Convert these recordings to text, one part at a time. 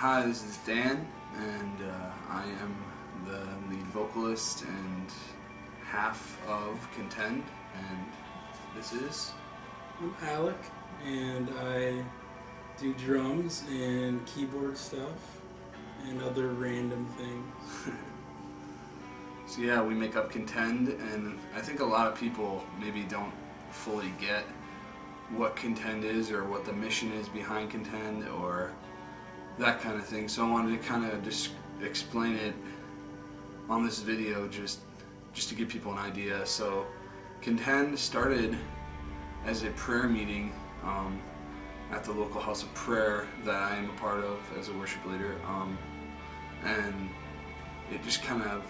Hi, this is Dan, and I am the lead vocalist and half of Contend, and this is... I'm Alec, and I do drums and keyboard stuff and other random things. So yeah, we make up Contend, and I think a lot of people maybe don't fully get what Contend is or what the mission is behind Contend or that kind of thing. So I wanted to kind of just explain it on this video just to give people an idea. So Contend started as a prayer meeting at the local house of prayer that I am a part of as a worship leader, and it just kind of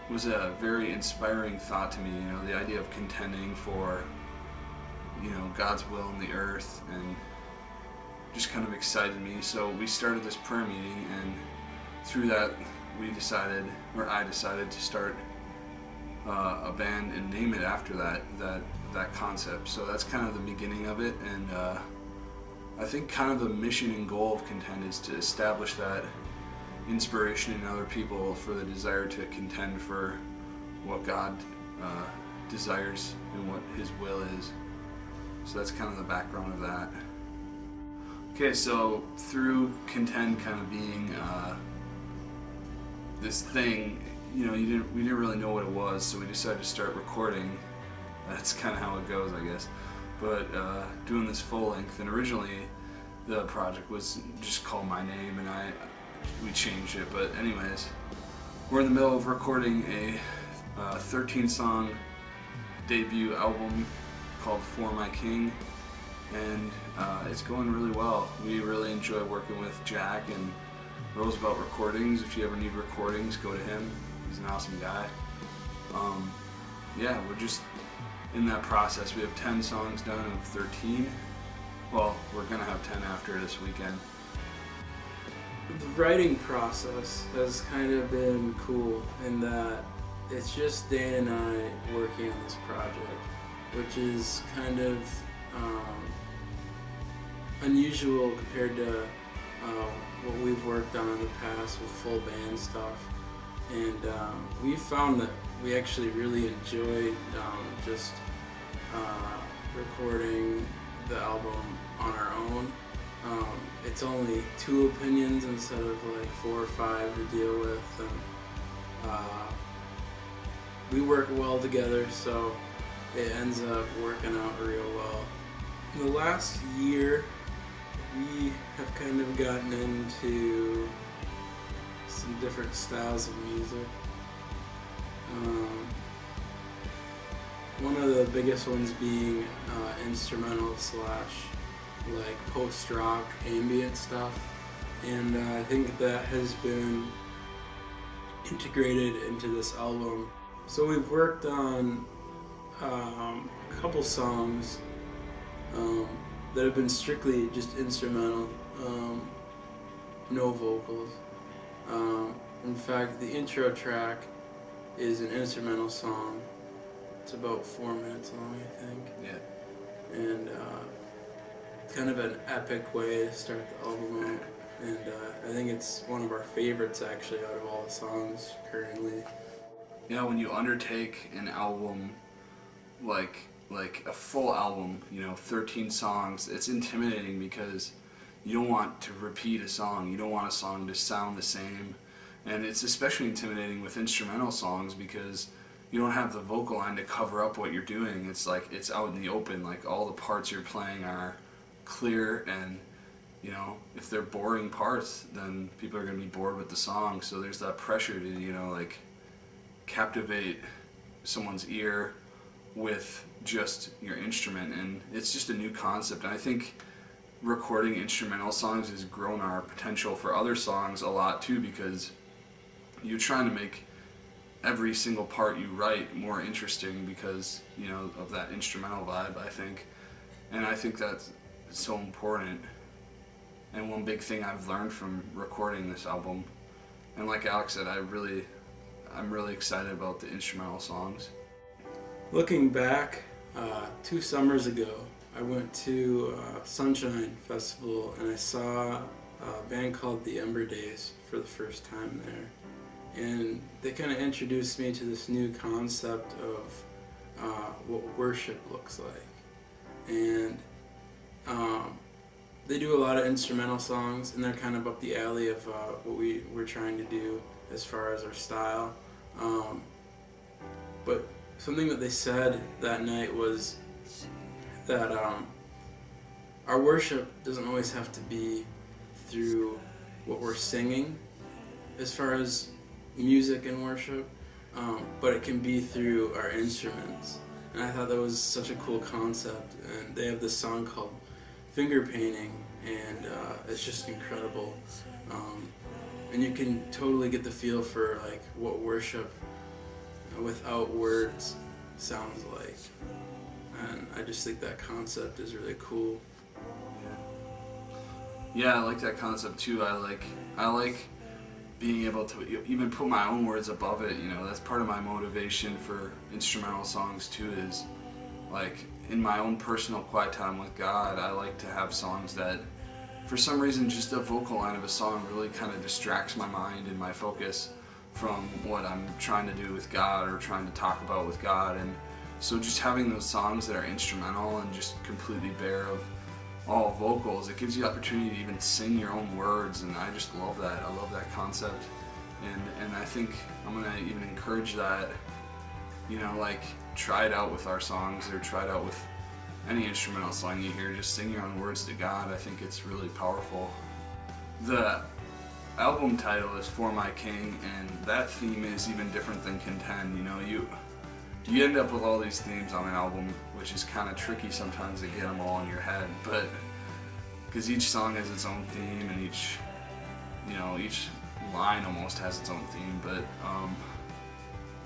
was a very inspiring thought to me, you know, the idea of contending for, you know, God's will in the earth, and just kind of excited me. So we started this prayer meeting, and through that we decided, or I decided, to start a band and name it after that concept. So that's kind of the beginning of it, and I think kind of the mission and goal of Contend is to establish that inspiration in other people for the desire to contend for what God desires and what His will is. So that's kind of the background of that. Okay, so through Contend kind of being this thing, you know, we didn't really know what it was, so we decided to start recording. That's kind of how it goes, I guess. But doing this full length, and originally the project was just called My Name, and we changed it. But anyways, we're in the middle of recording a 13-song debut album called For My King, and it's going really well. We really enjoy working with Jack and Roosevelt Recordings. If you ever need recordings, go to him. He's an awesome guy. Yeah, we're just in that process. We have 10 songs done of 13. Well, we're gonna have 10 after this weekend. The writing process has kind of been cool in that it's just Dan and I working on this project, which is kind of unusual compared to what we've worked on in the past with full band stuff. And we found that we actually really enjoyed just recording the album on our own. It's only 2 opinions instead of like 4 or 5 to deal with, and we work well together, so it ends up working out real well. In the last year, we have kind of gotten into some different styles of music. One of the biggest ones being instrumental / like post-rock ambient stuff, and I think that has been integrated into this album. So we've worked on a couple songs that have been strictly just instrumental, no vocals. In fact, the intro track is an instrumental song. It's about 4 minutes long, I think. Yeah. And kind of an epic way to start the album out, and I think it's one of our favorites actually out of all the songs currently. You know, when you undertake an album like a full album, you know, 13 songs, it's intimidating because you don't want to repeat a song. You don't want a song to sound the same, and it's especially intimidating with instrumental songs because you don't have the vocal line to cover up what you're doing. It's like it's out in the open, like all the parts you're playing are clear, and you know, if they're boring parts, then people are going to be bored with the song. So there's that pressure to, you know, like captivate someone's ear with just your instrument, and it's just a new concept. And I think recording instrumental songs has grown our potential for other songs a lot too, because you're trying to make every single part you write more interesting because, you know, of that instrumental vibe, I think. And I think that's so important, and one big thing I've learned from recording this album, and like Alex said, I'm really excited about the instrumental songs. Looking back, 2 summers ago, I went to Sunshine Festival, and I saw a band called the Ember Days for the first time there. And they kind of introduced me to this new concept of what worship looks like. And they do a lot of instrumental songs, and they're kind of up the alley of what we're trying to do as far as our style. But something that they said that night was that our worship doesn't always have to be through what we're singing as far as music and worship, but it can be through our instruments. And I thought that was such a cool concept. And they have this song called Finger Painting, and it's just incredible. And you can totally get the feel for like what worship without words sounds like. And I just think that concept is really cool. Yeah, I like that concept too. I like being able to even put my own words above it. You know, that's part of my motivation for instrumental songs too, is like in my own personal quiet time with God, I like to have songs that for some reason just the vocal line of a song really kind of distracts my mind and my focus from what I'm trying to do with God or trying to talk about with God. And so just having those songs that are instrumental and just completely bare of all vocals, it gives you the opportunity to even sing your own words, and I just love that. I love that concept, and I think I'm gonna even encourage that, you know, like try it out with our songs or try it out with any instrumental song you hear. Just sing your own words to God. I think it's really powerful. The album title is For My King, and that theme is even different than Contend. You know, you end up with all these themes on an album, which is kind of tricky sometimes to get them all in your head, but because each song has its own theme and each line almost has its own theme. But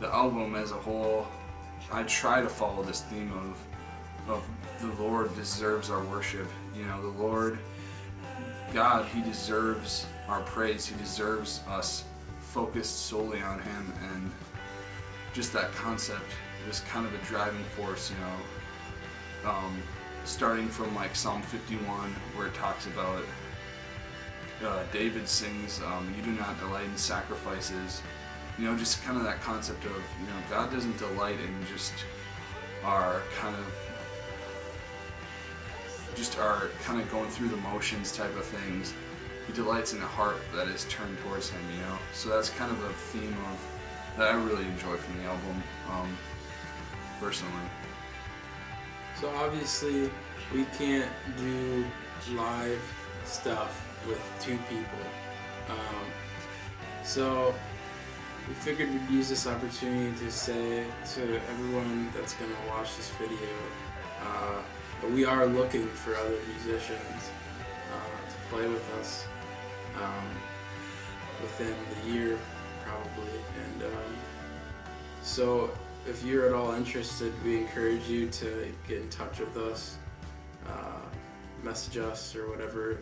the album as a whole, I try to follow this theme of the Lord deserves our worship. You know, the Lord God, He deserves our praise. He deserves us focused solely on Him, and just that concept was kind of a driving force, you know, starting from like Psalm 51, where it talks about David sings, you do not delight in sacrifices, you know, just kind of that concept of, you know, God doesn't delight in just our kind of going through the motions type of things. He delights in a heart that is turned towards Him, you know. So that's kind of a theme that I really enjoy from the album, personally. So obviously we can't do live stuff with two people. So we figured we'd use this opportunity to say to everyone that's going to watch this video that we are looking for other musicians to play with us within the year probably. And so if you're at all interested, we encourage you to get in touch with us, message us or whatever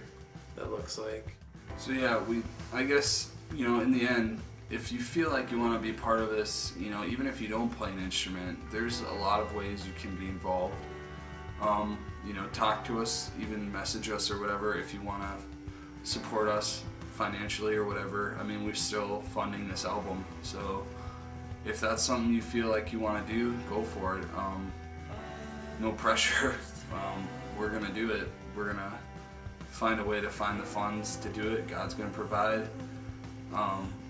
that looks like. So yeah, I guess, you know, in the end, if you feel like you want to be part of this, you know, even if you don't play an instrument, there's a lot of ways you can be involved. You know, talk to us, even message us or whatever if you want to support us financially or whatever. I mean, we're still funding this album, so if that's something you feel like you want to do, go for it. No pressure. We're going to do it. We're going to find a way to find the funds to do it. God's going to provide.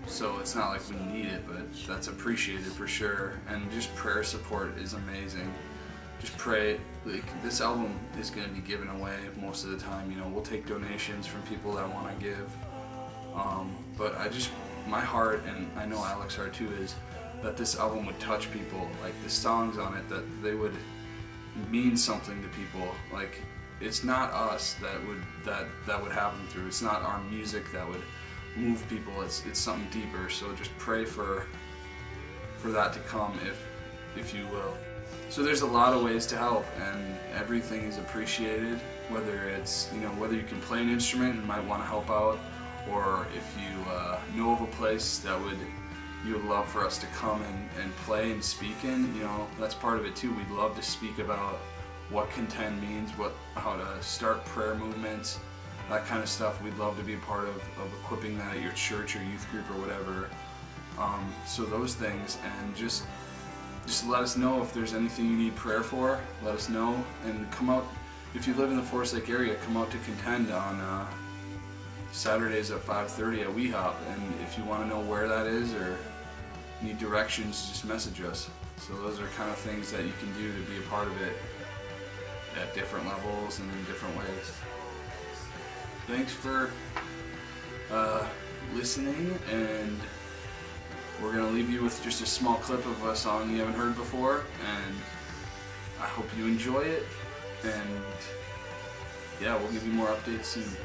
So it's not like we need it, but that's appreciated for sure. And just prayer support is amazing. Just pray. Like, this album is going to be given away most of the time. You know, we'll take donations from people that want to give. But my heart, and I know Alec's heart too, is that this album would touch people. Like, the songs on it, that they would mean something to people. Like, it's not us that would happen through. It's not our music that would move people. It's something deeper. So just pray for that to come, if you will. So there's a lot of ways to help, and everything is appreciated. Whether it's, you know, whether you can play an instrument and might want to help out, or if you know of a place that you would love for us to come and play and speak in, you know, that's part of it too. We'd love to speak about what Contend means, how to start prayer movements, that kind of stuff. We'd love to be a part of equipping that at your church or youth group or whatever. So those things, and just let us know if there's anything you need prayer for. Let us know, and come out. If you live in the Forest Lake area, come out to Contend on Saturdays at 5:30 at WeHop, and if you want to know where that is or need directions, just message us. So those are kind of things that you can do to be a part of it at different levels and in different ways. Thanks for listening, and we're going to leave you with just a small clip of a song you haven't heard before, and I hope you enjoy it, and yeah, we'll give you more updates soon.